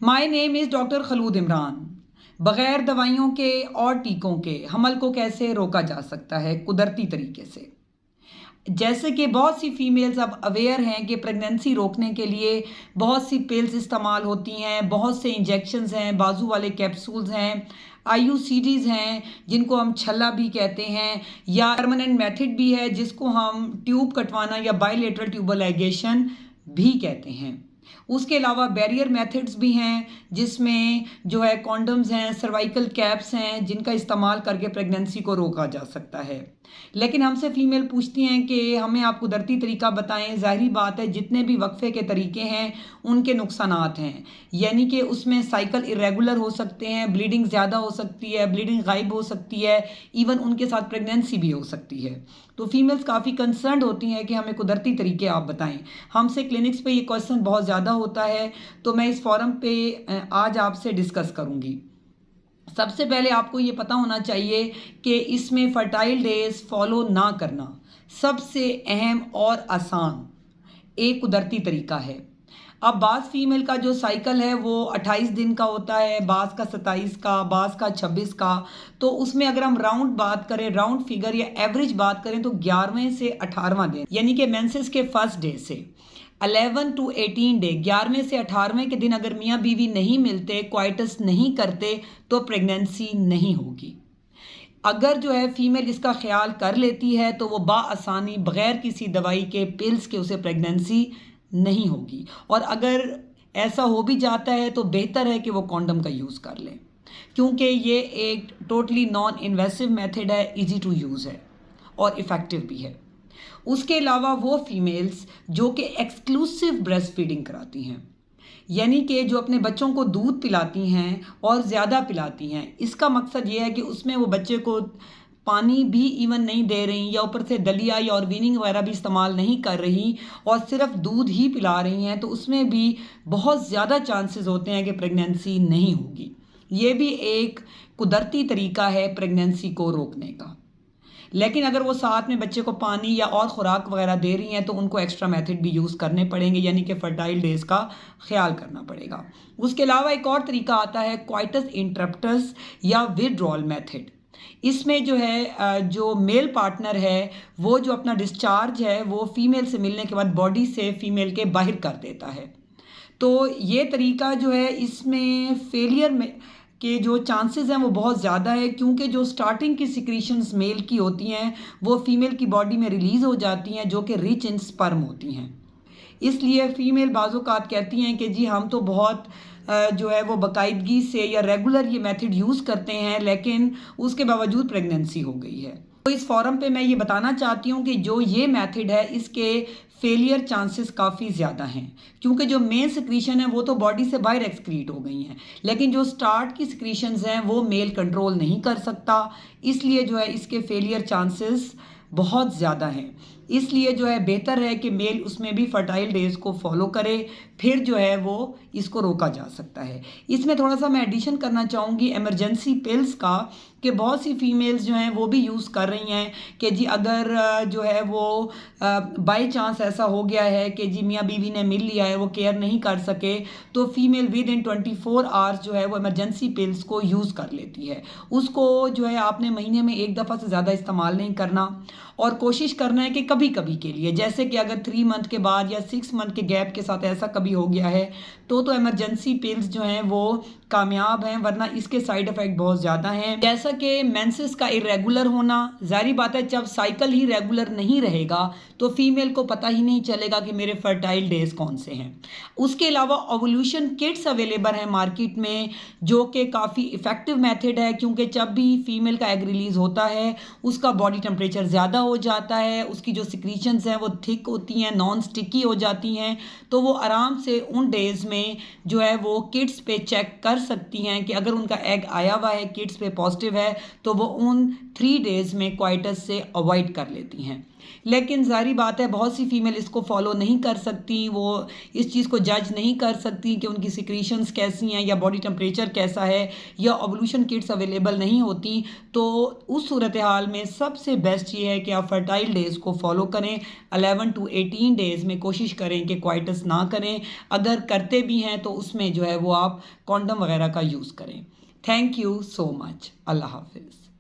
My name is doctor Khalood Imran. बग़ैर दवाइयों के और टीकों के हमल को कैसे रोका जा सकता है कुदरती तरीके से। जैसे कि बहुत सी फीमेल्स अब अवेयर हैं कि प्रेगनेंसी रोकने के लिए बहुत सी पिल्स इस्तेमाल होती हैं, बहुत से इंजेक्शंस हैं, बाजू वाले कैप्सूल्स हैं, आईयूसीडीज़ हैं जिनको हम छल्ला भी कहते हैं, या परमानेंट मेथड भी है जिसको हम ट्यूब कटवाना या बायलेटरल ट्यूबल लाइगेशन भी कहते हैं। उसके अलावा बैरियर मेथड्स भी हैं जिसमें जो है कॉन्डम्स हैं, सर्वाइकल कैप्स हैं जिनका इस्तेमाल करके प्रेगनेंसी को रोका जा सकता है। लेकिन हमसे फीमेल पूछती हैं कि हमें आप कुदरती तरीका बताएं। ज़ाहिरी बात है जितने भी वक्फे के तरीके हैं उनके नुकसानात हैं, यानी कि उसमें साइकिल इरेगुलर हो सकते हैं, ब्लीडिंग ज़्यादा हो सकती है, ब्लीडिंग गायब हो सकती है, इवन उनके साथ प्रेगनेंसी भी हो सकती है। तो फीमेल्स काफ़ी कंसर्न होती हैं कि हमें कुदरती तरीके आप बताएं। हमसे क्लिनिक्स पे ये क्वेश्चन बहुत ज़्यादा होता है, तो मैं इस फोरम पे आज आपसे डिस्कस करूँगी। सबसे पहले आपको ये पता होना चाहिए कि इसमें फर्टाइल डेज फॉलो ना करना सबसे अहम और आसान एक कुदरती तरीका है। अब बाज़ फीमेल का जो साइकिल है वो 28 दिन का होता है, बाज़ का 27 का, बाज़ का 26 का। तो उसमें अगर हम राउंड बात करें, राउंड फिगर या एवरेज बात करें, तो 11वें से 18वां दिन यानी कि मेंसेस के फर्स्ट डे से 11 टू 18 डे, 11वें से 18वें के दिन अगर मियाँ बीवी नहीं मिलते, क्वाइटस नहीं करते, तो प्रेगनेंसी नहीं होगी। अगर जो है फीमेल इसका ख्याल कर लेती है तो वो बाआसानी बग़ैर किसी दवाई के, पिल्स के, उसे प्रेगनेंसी नहीं होगी। और अगर ऐसा हो भी जाता है तो बेहतर है कि वो कॉन्डम का यूज़ कर लें, क्योंकि ये एक टोटली नॉन इन्वेसिव मेथड है, इजी टू यूज़ है और इफ़ेक्टिव भी है। उसके अलावा वो फीमेल्स जो कि एक्सक्लूसिव ब्रेस्ट फीडिंग कराती हैं, यानी कि जो अपने बच्चों को दूध पिलाती हैं और ज़्यादा पिलाती हैं, इसका मकसद ये है कि उसमें वो बच्चे को पानी भी इवन नहीं दे रही या ऊपर से दलिया या और वीनिंग वगैरह भी इस्तेमाल नहीं कर रही और सिर्फ दूध ही पिला रही हैं, तो उसमें भी बहुत ज़्यादा चांसेस होते हैं कि प्रेगनेंसी नहीं होगी। ये भी एक कुदरती तरीका है प्रेगनेंसी को रोकने का। लेकिन अगर वो साथ में बच्चे को पानी या और ख़ुराक वगैरह दे रही हैं तो उनको एक्स्ट्रा मेथड भी यूज़ करने पड़ेंगे, यानी कि फर्टाइल डेज़ का ख्याल करना पड़ेगा। उसके अलावा एक और तरीका आता है क्वाइटस इंटरप्टस या विथड्रॉल मेथड। इसमें जो है जो मेल पार्टनर है वो जो अपना डिस्चार्ज है वो फीमेल से मिलने के बाद बॉडी से फीमेल के बाहर कर देता है। तो ये तरीका जो है इसमें फेलियर में के जो चांसेस हैं वो बहुत ज़्यादा है, क्योंकि जो स्टार्टिंग की सिक्रीशंस मेल की होती हैं वो फीमेल की बॉडी में रिलीज़ हो जाती हैं जो कि रिच इन स्पर्म होती हैं। इसलिए फ़ीमेल बाज़-औक़ात कहती हैं कि जी हम तो बहुत जो है वो बाकायदगी से या रेगुलर ये मेथड यूज़ करते हैं, लेकिन उसके बावजूद प्रेगनेंसी हो गई है। तो इस फोरम पे मैं ये बताना चाहती हूँ कि जो ये मेथड है इसके फेलियर चांसेस काफ़ी ज़्यादा हैं, क्योंकि जो मेन सिक्रीशन है वो तो बॉडी से बाहर एक्सक्रीट हो गई हैं, लेकिन जो स्टार्ट की सिक्रीशंस हैं वो मेल कंट्रोल नहीं कर सकता। इसलिए जो है इसके फेलियर चांसेस बहुत ज़्यादा हैं। इसलिए जो है बेहतर है कि मेल उसमें भी फर्टाइल डेज़ को फॉलो करे, फिर जो है वो इसको रोका जा सकता है। इसमें थोड़ा सा मैं एडिशन करना चाहूँगी इमरजेंसी पिल्स का, कि बहुत सी फीमेल्स जो हैं वो भी यूज़ कर रही हैं कि जी अगर जो है वो बाय चांस ऐसा हो गया है कि जी मियाँ बीवी ने मिल लिया है, वो केयर नहीं कर सके, तो फीमेल विद इन 24 आवर्स जो है वो इमरजेंसी पिल्स को यूज़ कर लेती है। उसको जो है आपने महीने में एक दफ़ा से ज़्यादा इस्तेमाल नहीं करना और कोशिश करना है कि कभी कभी के लिए, जैसे कि अगर 3 मंथ के बाद या 6 मंथ के गैप के साथ ऐसा कभी हो गया है तो इमरजेंसी पिल्स जो हैं वो कामयाब हैं, वरना इसके साइड इफ़ेक्ट बहुत ज़्यादा हैं। जैसा कि मेंसेस का इरेगुलर होना, ज़ाहिर बात है जब साइकिल ही रेगुलर नहीं रहेगा तो फीमेल को पता ही नहीं चलेगा कि मेरे फर्टाइल डेज़ कौन से हैं। उसके अलावा ओवुलेशन किट्स अवेलेबल हैं मार्केट में, जो कि काफ़ी इफ़ेक्टिव मेथड है, क्योंकि जब भी फीमेल का एग रिलीज़ होता है उसका बॉडी टेम्परेचर ज़्यादा हो जाता है, उसकी जो सिक्रीशंस हैं वो थिक होती हैं, नॉन स्टिकी हो जाती हैं, तो वो आराम से उन डेज़ में जो है वो किड्स पे चेक कर सकती हैं कि अगर उनका एग आया हुआ है, किड्स पे पॉजिटिव है, तो वो उन 3 डेज़ में क्वाइटस से अवॉइड कर लेती हैं। लेकिन ज़ाहिर बात है बहुत सी फीमेल इसको फॉलो नहीं कर सकती, वो इस चीज़ को जज नहीं कर सकती कि उनकी सिक्रीशंस कैसी हैं या बॉडी टेम्परेचर कैसा है, या ओवुलेशन किट्स अवेलेबल नहीं होती। तो उस सूरत हाल में सबसे बेस्ट ये है कि आप फर्टाइल डेज़ को फॉलो करें। 11 टू 18 डेज़ में कोशिश करें कि क्वाइटस ना करें। अगर करते भी हैं तो उसमें जो है वो आप कॉन्डम वगैरह का यूज़ करें। Thank you so much. Allah हाफिज़।